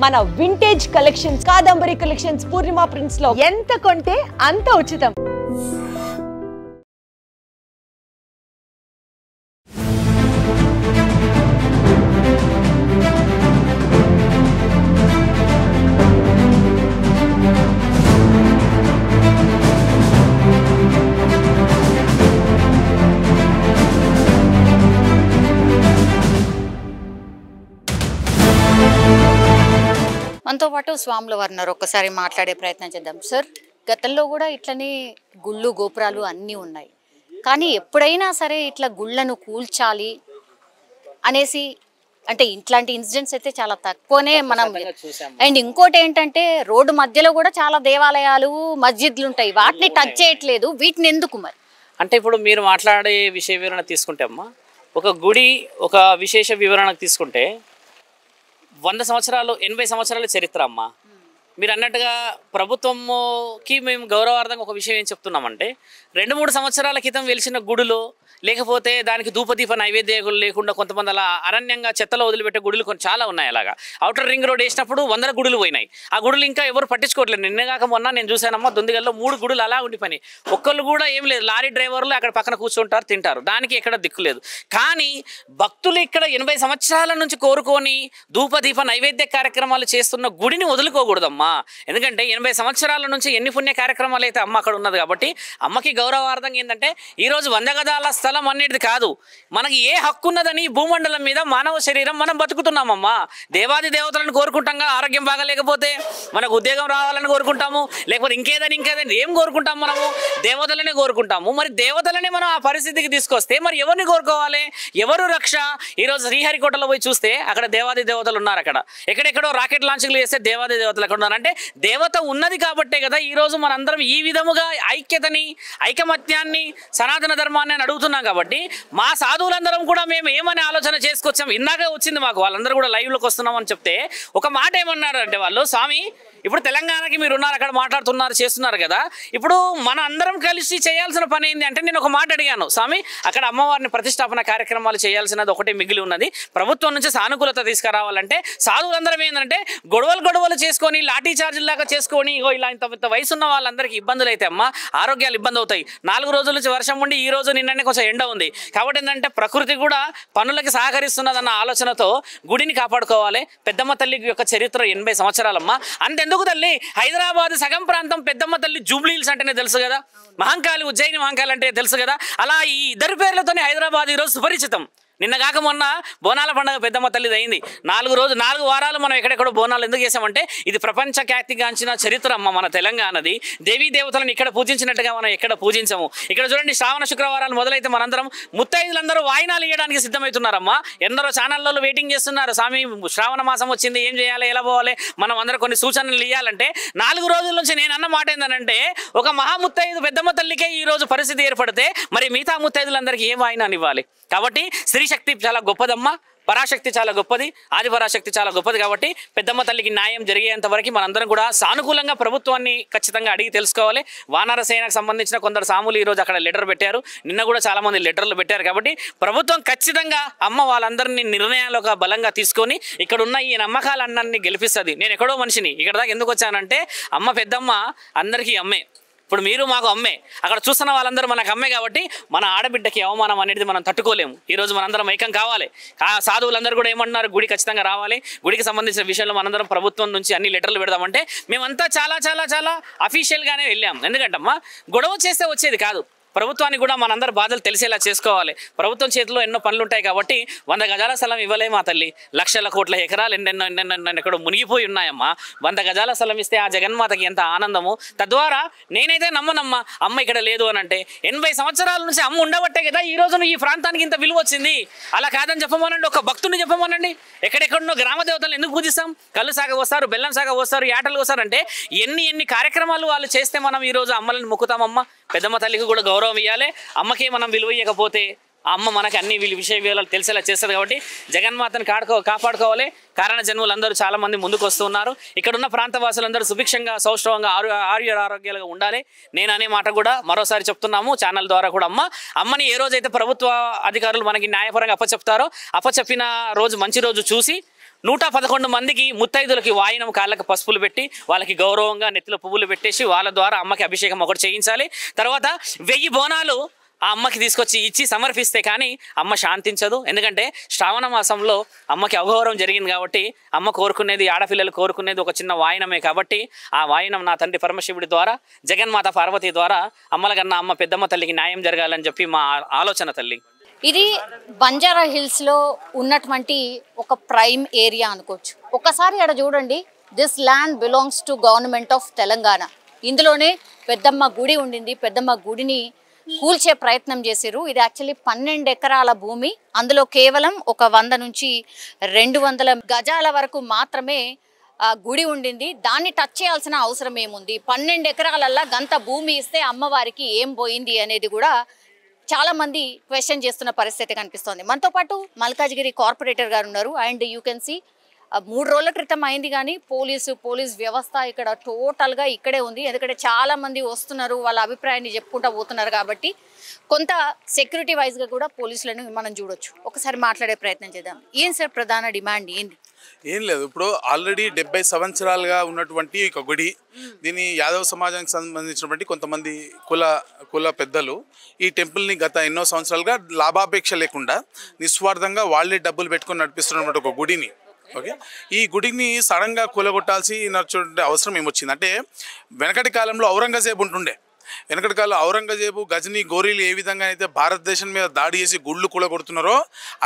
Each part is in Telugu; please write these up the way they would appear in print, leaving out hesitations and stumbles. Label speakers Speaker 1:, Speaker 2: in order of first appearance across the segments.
Speaker 1: మన వింటేజ్ కలెక్షన్స్, కాదంబరి కలెక్షన్స్, పూర్ణిమ ప్రింట్స్ లో ఎంత కొంటే అంత ఉచితం.
Speaker 2: మనతో పాటు స్వాముల వారు ఉన్నారు. ఒక్కసారి మాట్లాడే ప్రయత్నం చేద్దాం. సార్, గతంలో కూడా ఇట్లనే గుళ్ళు గోపురాలు అన్నీ ఉన్నాయి, కానీ ఎప్పుడైనా సరే ఇట్లా గుళ్ళను కూల్చాలి అనేసి అంటే ఇట్లాంటి ఇన్సిడెంట్స్ అయితే చాలా తక్కువనే మనం. అండ్ ఇంకోటి ఏంటంటే రోడ్డు మధ్యలో కూడా చాలా దేవాలయాలు మస్జిద్లు ఉంటాయి, వాటిని టచ్ చేయట్లేదు. వీటిని ఎందుకు మరి
Speaker 3: అంటే ఇప్పుడు మీరు మాట్లాడే విషయ వివరణ తీసుకుంటే అమ్మా, ఒక గుడి ఒక విశేష వివరణకు తీసుకుంటే 100 సంవత్సరాలు 80 సంవత్సరాల చరిత్ర అమ్మ. మీరు అన్నట్టుగా ప్రభుత్వంకి మేము గౌరవార్థంగా ఒక విషయం ఏం చెప్తున్నామంటే, 2-3 సంవత్సరాల క్రితం వెలిసిన గుడులు, లేకపోతే దానికి ధూపదీప నైవేద్యాలు లేకుండా కొంతమంది అలా అరణ్యంగా చెత్తలో వదిలిపెట్టే గుడులు కొన్ని చాలా ఉన్నాయి. అలాగా అవుటర్ రింగ్ రోడ్ వేసినప్పుడు 100 గుడులు పోయినాయి. ఆ గుడులు ఇంకా ఎవరు పట్టించుకోవట్లేదు. నిన్నగాక మొన్న నేను చూశానమ్మా, దొందిగల్లో 3 గుడులు అలా ఉండిపోయి, ఒక్కళ్ళు కూడా ఏం లేదు. లారీ డ్రైవర్లు అక్కడ పక్కన కూర్చుంటారు, తింటారు, దానికి ఎక్కడ దిక్కు లేదు. కానీ భక్తులు ఇక్కడ 80 సంవత్సరాల నుంచి కోరుకొని ధూపదీప నైవేద్య కార్యక్రమాలు చేస్తున్న గుడిని వదులుకోకూడదమ్మా. ఎందుకంటే 80 సంవత్సరాల నుంచి ఎన్ని పుణ్య కార్యక్రమాలు అయితే అమ్మ అక్కడ ఉన్నది కాబట్టి, అమ్మకి గౌరవార్థంగా ఏంటంటే ఈరోజు 100 గజాల స్థలం అనేది కాదు, మనకి ఏ హక్కు ఉన్నదని భూమండలం మీద మానవ శరీరం మనం బతుకుతున్నామమ్మా. దేవాది దేవతలను కోరుకుంటాం, ఆరోగ్యం బాగాలేకపోతే మనకు ఉద్యోగం రావాలని కోరుకుంటాము, లేకపోతే ఇంకేదని ఏం కోరుకుంటాం? మనము దేవతలనే కోరుకుంటాము. మరి దేవతలని మనం ఆ పరిస్థితికి తీసుకొస్తే మరి ఎవరిని కోరుకోవాలి? ఎవరు రక్ష? ఈరోజు శ్రీహరికోటలో పోయి చూస్తే అక్కడ దేవాది దేవతలు ఉన్నారు. అక్కడ ఎక్కడెక్కడో రాకెట్ లాంచింగ్లు చేస్తే దేవాది దేవతలు ఎక్కడ ఉన్నారంటే, దేవత ఉన్నది కాబట్టే కదా ఈరోజు మనందరం ఈ విధముగా ఐక్యతని, ఐకమత్యాన్ని, సనాతన ధర్మాన్ని అని అడుగుతున్నాం. కాబట్టి మా సాధువులందరం కూడా మేము ఏమని ఆలోచన చేసుకొచ్చాం. ఇందాక వచ్చింది మాకు, వాళ్ళందరూ కూడా లైవ్లోకి వస్తున్నాం అని చెప్తే ఒక మాట ఏమన్నారు అంటే వాళ్ళు, స్వామి ఇప్పుడు తెలంగాణకి మీరు ఉన్నారు, అక్కడ మాట్లాడుతున్నారు, చేస్తున్నారు కదా, ఇప్పుడు మన అందరం కలిసి చేయాల్సిన పని ఏంటి అంటే, నేను ఒక మాట అడిగాను, స్వామి అక్కడ అమ్మవారిని ప్రతిష్టాపన కార్యక్రమాలు చేయాల్సినది ఒకటే మిగిలి ఉన్నది, ప్రభుత్వం నుంచి సానుకూలత తీసుకురావాలంటే సాధువులందరం ఏంటంటే గొడవలు చేసుకొని లాఠీ చార్జీలాగా చేసుకొని ఇలా ఇంత వయసు ఉన్న వాళ్ళందరికీ ఇబ్బందులు అయితే అమ్మ, ఆరోగ్యాలు ఇబ్బంది అవుతాయి. 4 రోజుల నుంచి వర్షం ఉండి ఈ రోజు నిన్ననే కొంచెం ఎండ ఉంది కాబట్టి ఏంటంటే ప్రకృతి కూడా పనులకి సహకరిస్తున్నదన్న ఆలోచనతో గుడిని కాపాడుకోవాలి. పెద్దమ్మ తల్లి యొక్క చరిత్ర 80 సంవత్సరాలమ్మ. అంతెందుకు తల్లి, హైదరాబాద్ సగం ప్రాంతం పెద్దమ్మ తల్లి జూబ్లీ హిల్స్ అంటేనే తెలుసు కదా, మహంకాళి ఉజ్జయిని మహంకాళి అంటే తెలుసు కదా. అలా ఈ ఇద్దరు పేర్లతోనే హైదరాబాద్ ఈరోజు సుపరిచితం. నిన్న కాక మొన్న బోనాల పండుగ పెద్దమ్మ తల్లిది అయింది. 4 వారాలు మనం ఎక్కడెక్కడో బోనాలు ఎందుకు చేసామంటే, ఇది ప్రపంచ ఖ్యాతిగాంచిన చరిత్ర అమ్మ మన తెలంగాణది. దేవీ దేవతలను ఇక్కడ పూజించినట్టుగా మనం ఎక్కడ పూజించము. ఇక్కడ చూడండి, శ్రావణ శుక్రవారాలు మొదలైతే మనందరం ముత్తైదులందరూ వాయినాలు ఇవ్వడానికి సిద్ధమవుతున్నారమ్మా. ఎందరో ఛానళ్ళలో వెయిటింగ్ చేస్తున్నారు, స్వామి శ్రావణ మాసం వచ్చింది, ఏం చేయాలి, ఎలా పోవాలి, మనం అందరూ కొన్ని సూచనలు ఇవ్వాలంటే 4 రోజుల నుంచి నేను అన్న మాట ఏంటంటే, ఒక మహాముత్తైదు పెద్దమ్మ తల్లికే ఈ రోజు పరిస్థితి ఏర్పడితే మరి మిగతా ముత్తైదులందరికీ ఏం వాయినాలు ఇవ్వాలి? కాబట్టి స్త్రీ శక్తి చాలా గొప్పదమ్మా, పరాశక్తి చాలా గొప్పది, ఆది పరాశక్తి చాలా గొప్పది. కాబట్టి పెద్దమ్మ తల్లికి న్యాయం జరిగేంత వరకు మనందరం కూడా సానుకూలంగా ప్రభుత్వాన్ని ఖచ్చితంగా అడిగి తెలుసుకోవాలి. వానర సేనకు సంబంధించిన కొందరు సాములు ఈరోజు అక్కడ లెటర్ పెట్టారు, నిన్న కూడా చాలా మంది లెటర్లు పెట్టారు. కాబట్టి ప్రభుత్వం ఖచ్చితంగా అమ్మ వాళ్ళందరినీ నిర్ణయాలుగా బలంగా తీసుకొని ఇక్కడ ఉన్న ఈ నమ్మకాలన్నీ గెలిపిస్తుంది. నేను ఎక్కడో మనిషిని, ఇక్కడ దాకా ఎందుకు వచ్చానంటే, అమ్మ పెద్దమ్మ అందరికీ అమ్మే. ఇప్పుడు మీరు మాకు అమ్మే, అక్కడ చూస్తున్న వాళ్ళందరూ మనకు అమ్మే. కాబట్టి మన ఆడబిడ్డకి అవమానం అనేది మనం తట్టుకోలేము. ఈరోజు మనందరం ఐక్యం కావాలి. సాధువులందరూ కూడా ఏమంటున్నారు, గుడి ఖచ్చితంగా రావాలి, గుడికి సంబంధించిన విషయంలో మనందరం ప్రభుత్వం నుంచి అన్ని లెటర్లు పెడదామంటే మేమంతా చాలా చాలా చాలా అఫీషియల్గానే వెళ్ళాం. ఎందుకంటమ్మా, గొడవ చేస్తే వచ్చేది కాదు. ప్రభుత్వానికి కూడా మనందరూ బాధలు తెలిసేలా చేసుకోవాలి. ప్రభుత్వం చేతిలో ఎన్నో పనులు ఉంటాయి కాబట్టి 100 గజాల స్థలం ఇవ్వలేమా తల్లి, లక్షల కోట్ల ఎకరాలు ఎన్నెన్నో ఎక్కడో మునిగిపోయి ఉన్నాయమ్మా. 100 గజాల స్థలం ఇస్తే ఆ జగన్మాతకి ఎంత ఆనందము. తద్వారా నేనైతే నమ్మనమ్మా, అమ్మ ఇక్కడ లేదు అని అంటే 80 సంవత్సరాల నుంచి అమ్మ ఉండబట్టే కదా ఈ రోజున ఈ ప్రాంతానికి ఇంత విలువ వచ్చింది. అలా కాదని చెప్పమనండి, ఒక భక్తుని చెప్పమనండి. ఎక్కడెక్కడో గ్రామ దేవతలను ఎందుకు పూజిస్తాం? కళ్ళు సాగ వస్తారు, బెల్లం సాగ వస్తారు, యాటలు వస్తారంటే ఎన్ని కార్యక్రమాలు వాళ్ళు చేస్తే మనం ఈరోజు అమ్మలను మొక్కుతామమ్మా. పెద్దమ్మ తల్లికి కూడా గౌరవం ఇవ్వాలి. అమ్మకే మనం విలువ ఇవ్వకపోతే అమ్మ మనకు అన్ని విషయ వివరాలు తెలిసేలా చేస్తుంది. కాబట్టి జగన్మాతను కాపాడుకోవాలి. కారణ జన్ములందరూ చాలా మంది ముందుకు వస్తున్నారు. ఇక్కడ ఉన్న ప్రాంతవాసులందరూ సుభిక్షంగా, సౌష్ఠవంగా, ఆరోగ్యాలుగా ఉండాలి. నేను అనే మాట కూడా మరోసారి చెప్తున్నాము ఛానల్ ద్వారా కూడా. అమ్మని ఏ రోజైతే ప్రభుత్వ అధికారులు మనకి న్యాయపరంగా అప్పచెప్తారో, అప్పచెప్పిన రోజు మంచి రోజు చూసి 111 మందికి ముత్తైదులకి వాయినం కాళ్ళకి పసుపులు పెట్టి వాళ్ళకి గౌరవంగా నెత్తిలో పువ్వులు పెట్టేసి వాళ్ళ ద్వారా అమ్మకి అభిషేకం ఒకటి చేయించాలి. తర్వాత 1000 బోనాలు ఆ అమ్మకి తీసుకొచ్చి ఇచ్చి సమర్పిస్తే కానీ అమ్మ శాంతించదు. ఎందుకంటే శ్రావణ మాసంలో అమ్మకి అగౌరవం జరిగింది కాబట్టి అమ్మ కోరుకునేది, ఆడపిల్లలు కోరుకునేది ఒక చిన్న వాయినమే. కాబట్టి ఆ వాయినం నా తండ్రి పరమశివుడి ద్వారా, జగన్మాత పార్వతి ద్వారా అమ్మల కన్నా అమ్మ పెద్దమ్మ తల్లికి న్యాయం జరగాలని చెప్పి మా ఆలోచన తల్లి.
Speaker 2: ఇది బంజారా హిల్స్లో ఉన్నటువంటి ఒక ప్రైమ్ ఏరియా అనుకోవచ్చు. ఒక్కసారి అక్కడ చూడండి, this land belongs to government of Telangana. ఇందులోనే పెద్దమ్మ గుడి ఉండింది. పెద్దమ్మ గుడిని కూల్చే ప్రయత్నం చేశారు. ఇది యాక్చువల్లీ 12 ఎకరాల భూమి. అందులో కేవలం ఒక 100 నుంచి 200 గజాల వరకు మాత్రమే గుడి ఉండింది. దాన్ని టచ్ చేయాల్సిన అవసరం ఏముంది? 12 ఎకరాలల్లా గంత భూమి ఇస్తే అమ్మవారికి ఏం పోయింది అనేది కూడా చాలా మంది క్వశ్చన్ చేస్తున్న పరిస్థితి కనిపిస్తోంది. మనతో పాటు మల్కాజ్గిరి కార్పొరేటర్ గారు ఉన్నారు. అండ్ యూ కెన్ సీ 3 రోజుల క్రితం అయింది కానీ పోలీస్ వ్యవస్థ ఇక్కడ టోటల్గా ఇక్కడే ఉంది. ఎందుకంటే చాలా మంది వస్తున్నారు, వాళ్ళ అభిప్రాయాన్ని చెప్పుకుంటూ పోతున్నారు కాబట్టి కొంత సెక్యూరిటీ వైజ్గా కూడా పోలీసులను మనం చూడొచ్చు. ఒకసారి మాట్లాడే ప్రయత్నం చేద్దాం. ఏం సార్ ప్రధాన డిమాండ్ ఏంది?
Speaker 4: ఏం లేదు, ఇప్పుడు ఆల్రెడీ 70 సంవత్సరాలుగా ఉన్నటువంటి ఒక గుడి, దీని యాదవ సమాజానికి సంబంధించినటువంటి కొంతమంది కుల పెద్దలు ఈ టెంపుల్ని గత ఎన్నో సంవత్సరాలుగా లాభాపేక్ష లేకుండా నిస్వార్థంగా వాళ్ళే డబ్బులు పెట్టుకొని నడిపిస్తున్నటువంటి ఒక గుడిని, ఓకే, ఈ గుడిని సడన్గా కూలగొట్టాల్సినటువంటి అవసరం ఏమొచ్చింది అంటే, వెనకటి కాలంలో ఔరంగజేబు ఉంటుండే. వెనకటి కాలంలో ఔరంగజేబు, గజనీ, గోరీలు ఏ విధంగా అయితే భారతదేశం మీద దాడి చేసి గుళ్ళు కూలగొడుతున్నారో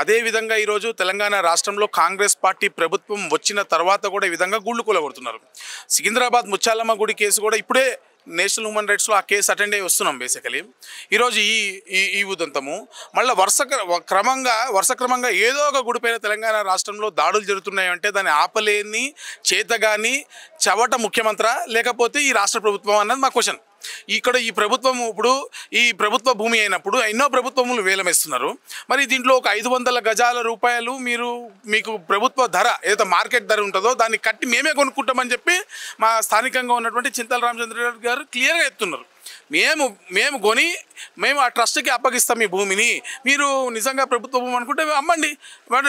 Speaker 4: అదేవిధంగా ఈరోజు తెలంగాణ రాష్ట్రంలో కాంగ్రెస్ పార్టీ ప్రభుత్వం వచ్చిన తర్వాత కూడా ఈ విధంగా గుళ్ళు కూలగొడుతున్నారు. సికింద్రాబాద్ ముచ్చాలమ్మ గుడి కేసు కూడా ఇప్పుడే నేషనల్ హ్యూమన్ రైట్స్లో ఆ కేసు అటెండ్ అయ్యి వస్తున్నాం. బేసికలీ ఈరోజు ఈ ఉదంతము మళ్ళీ వరుస క్రమంగా ఏదో ఒక గుడిపైన తెలంగాణ రాష్ట్రంలో దాడులు జరుగుతున్నాయి అంటే దాన్ని ఆపలేని చేతగాని చవట ముఖ్యమంత్రి లేకపోతే ఈ రాష్ట్ర ప్రభుత్వం అన్నది మా క్వశ్చన్. ఇక్కడ ఈ ప్రభుత్వం ఇప్పుడు ఈ ప్రభుత్వ భూమి అయినప్పుడు ఎన్నో ప్రభుత్వములు వేలమేస్తున్నారు. మరి దీంట్లో ఒక 500 గజాల రూపాయలు మీకు ప్రభుత్వ ధర ఏదైతే మార్కెట్ ధర ఉంటుందో దాన్ని కట్టి మేమే కొనుక్కుంటామని చెప్పి మా స్థానికంగా ఉన్నటువంటి చింతల రామచంద్రరెడ్డి గారు క్లియర్గా చెప్తున్నారు. మేము కొని మేము ఆ ట్రస్ట్కి అప్పగిస్తాం ఈ భూమిని, మీరు నిజంగా ప్రభుత్వ భూమి అనుకుంటే అమ్మండి,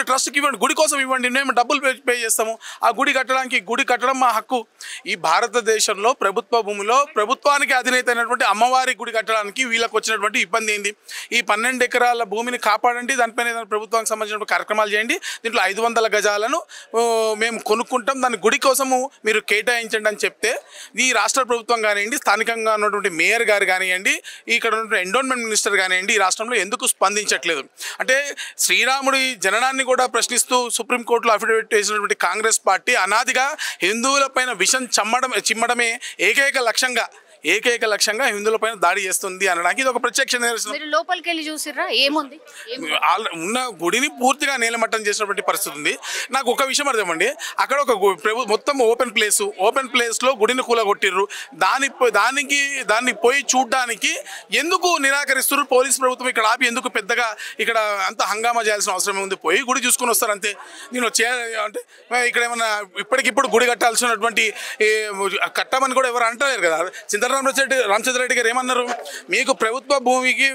Speaker 4: ట్రస్ట్కి ఇవ్వండి, గుడి కోసం ఇవ్వండి, మేము డబ్బులు పే చేస్తాము. ఆ గుడి కట్టడం మా హక్కు. ఈ భారతదేశంలో ప్రభుత్వ భూమిలో ప్రభుత్వానికి అధినేత అయినటువంటి అమ్మవారి గుడి కట్టడానికి వీళ్ళకి వచ్చినటువంటి ఇబ్బంది ఏంది? ఈ 12 ఎకరాల భూమిని కాపాడండి, దానిపైన ప్రభుత్వానికి సంబంధించిన కార్యక్రమాలు చేయండి, దీంట్లో 500 గజాలను మేము కొనుక్కుంటాం, దాని గుడి కోసము మీరు కేటాయించండి అని చెప్తే ఈ రాష్ట్ర ప్రభుత్వం కానివ్వండి, స్థానికంగా ఉన్నటువంటి మేయర్ గారు కానివ్వండి, ఇక్కడ ఉన్నటువంటి ఎండోన్మెంట్ మినిస్టర్ కానివ్వండి, ఈ రాష్ట్రంలో ఎందుకు స్పందించట్లేదు? అంటే శ్రీరాముడి జననాన్ని కూడా ప్రశ్నిస్తూ సుప్రీంకోర్టులో అఫిడవిట్ వేసినటువంటి కాంగ్రెస్ పార్టీ అనాదిగా హిందువులపైన విషం చిమ్మడమే ఏకైక లక్ష్యంగా హిందువులపైన దాడి చేస్తుంది అనడానికి ఇది ఒక ప్రత్యక్ష నిదర్శనం.
Speaker 2: లోపలికి వెళ్ళి చూసిర్రా ఏముంది?
Speaker 4: ఉన్న గుడిని పూర్తిగా నేలమట్టం చేసినటువంటి పరిస్థితి ఉంది. నాకు ఒక విషయం అర్థమండి, అక్కడ ఒక మొత్తం ఓపెన్ ప్లేస్లో గుడిని కూలగొట్టిర్రు. దాన్ని పోయి చూడడానికి ఎందుకు నిరాకరిస్తారు? పోలీస్ ప్రభుత్వం ఇక్కడ ఆపి ఎందుకు పెద్దగా ఇక్కడ అంత హంగామా చేయాల్సిన అవసరం ఉంది? పోయి గుడి చూసుకొని వస్తారు అంతే. నేను అంటే ఇక్కడ ఏమన్నా ఇప్పటికిప్పుడు గుడి కట్టాల్సినటువంటి కట్టమని కూడా ఎవరు అంటలేరు కదా. రామచంద్రరెడ్డి గారు ఏమన్నారు? మీకు ప్రభుత్వ భూమికి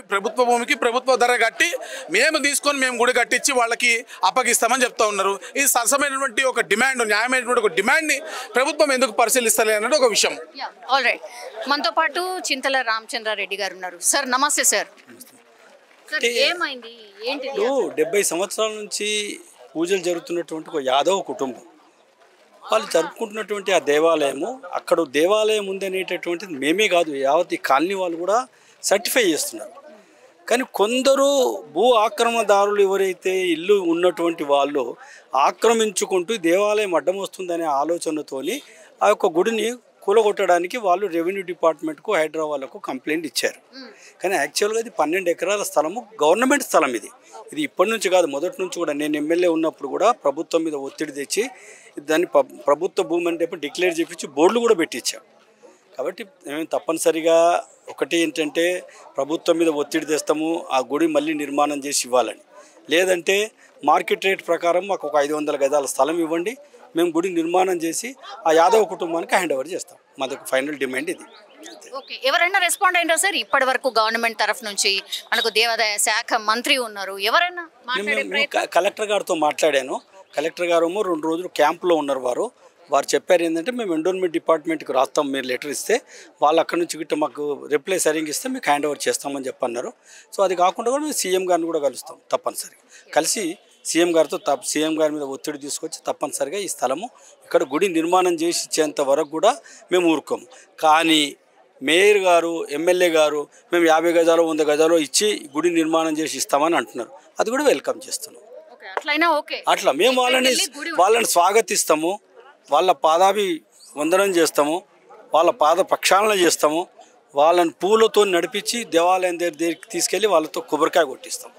Speaker 4: ప్రభుత్వ ధర కట్టి మేము గుడి కట్టించి వాళ్ళకి అప్పగిస్తామని చెప్తా ఉన్నారు. ఇది సరసమైనటువంటి ఒక డిమాండ్, న్యాయమైనటువంటి ఒక డిమాండ్ని ప్రభుత్వం ఎందుకు పరిశీలిస్తలే అన్నది ఒక విషయం.
Speaker 2: ఆల్ రైట్, మనతో పాటు చింతల రామచంద్రారెడ్డి గారు ఉన్నారు. సార్ నమస్తే సార్. ఏమైంది ఏంటి?
Speaker 5: 70 సంవత్సరాల నుంచి పూజలు జరుగుతున్నటువంటి ఒక యాదవ కుటుంబం వాళ్ళు జరుపుకుంటున్నటువంటి ఆ దేవాలయము, అక్కడ దేవాలయం ఉందనేటటువంటిది మేమే కాదు యావత్ కాలనీ వాళ్ళు కూడా సర్టిఫై చేస్తున్నారు. కానీ కొందరు భూ ఆక్రమణదారులు ఎవరైతే ఇల్లు ఉన్నటువంటి వాళ్ళు ఆక్రమించుకుంటూ దేవాలయం అడ్డం వస్తుందనే ఆలోచనతోని ఆ యొక్క గుడిని కూలగొట్టడానికి వాళ్ళు రెవెన్యూ డిపార్ట్మెంట్కు హైదరాబాద్కు కంప్లైంట్ ఇచ్చారు. కానీ యాక్చువల్గా ఇది 12 ఎకరాల స్థలము, గవర్నమెంట్ స్థలం. ఇది ఇప్పటి నుంచి కాదు, మొదటి నుంచి కూడా. నేను ఎమ్మెల్యే ఉన్నప్పుడు కూడా ప్రభుత్వం మీద ఒత్తిడి తెచ్చి దాన్ని ప్రభుత్వ భూమి అంటే డిక్లేర్ చేయించి బోర్డులు కూడా పెట్టించాం. కాబట్టి మేము తప్పనిసరిగా ఒకటి ఏంటంటే ప్రభుత్వం మీద ఒత్తిడి తెస్తాము, ఆ గుడి మళ్ళీ నిర్మాణం చేసి ఇవ్వాలని. లేదంటే మార్కెట్ రేట్ ప్రకారం మాకు ఒక 500 గజాల స్థలం ఇవ్వండి, మేము గుడి నిర్మాణం చేసి ఆ యాదవ కుటుంబానికి హ్యాండ్ ఓవర్ చేస్తాం. మాది ఒక ఫైనల్ డిమాండ్ ఇది.
Speaker 2: ఓకే, ఎవరైనా రెస్పాండ్ అయ్యారా సార్? ఇప్పటి వరకు గవర్నమెంట్ తరఫు నుంచి మనకు దేవాదాయ శాఖ మంత్రి ఉన్నారు, ఎవరైనా
Speaker 5: కలెక్టర్ గారితో మాట్లాడాను. కలెక్టర్ గారు 2 రోజులు క్యాంపులో ఉన్నారు. వారు చెప్పారు ఏంటంటే మేము ఎండోన్మెంట్ డిపార్ట్మెంట్కి రాస్తాం, మీరు లెటర్ ఇస్తే వాళ్ళు అక్కడి నుంచి గిట్ట మాకు రిప్లై సరిగ్గా ఇస్తే మీకు హ్యాండ్ ఓవర్ చేస్తామని చెప్పన్నారు. సో అది కాకుండా కూడా మేము సీఎం గారిని కూడా కలుస్తాం తప్పనిసరిగా. కలిసి సీఎం గారితో సీఎం గారి మీద ఒత్తిడి తీసుకొచ్చి తప్పనిసరిగా ఈ స్థలము ఇక్కడ గుడి నిర్మాణం చేసి ఇచ్చేంత వరకు కూడా మేము ఊరుకోము. కానీ మేయర్ గారు, ఎమ్మెల్యే గారు మేము 50 గజాలు 100 గజాలు ఇచ్చి గుడి నిర్మాణం చేసి ఇస్తామని అంటున్నారు. అది కూడా వెల్కమ్ చేస్తున్నాం. అట్లా మేము వాళ్ళని స్వాగతిస్తాము, వాళ్ళ పాదాభి వందనం చేస్తాము, వాళ్ళ పాద ప్రక్షాళన చేస్తాము, వాళ్ళని పూలతో నడిపించి దేవాలయం దగ్గరికి తీసుకెళ్ళి వాళ్ళతో కొబ్బరికాయ కొట్టిస్తాం.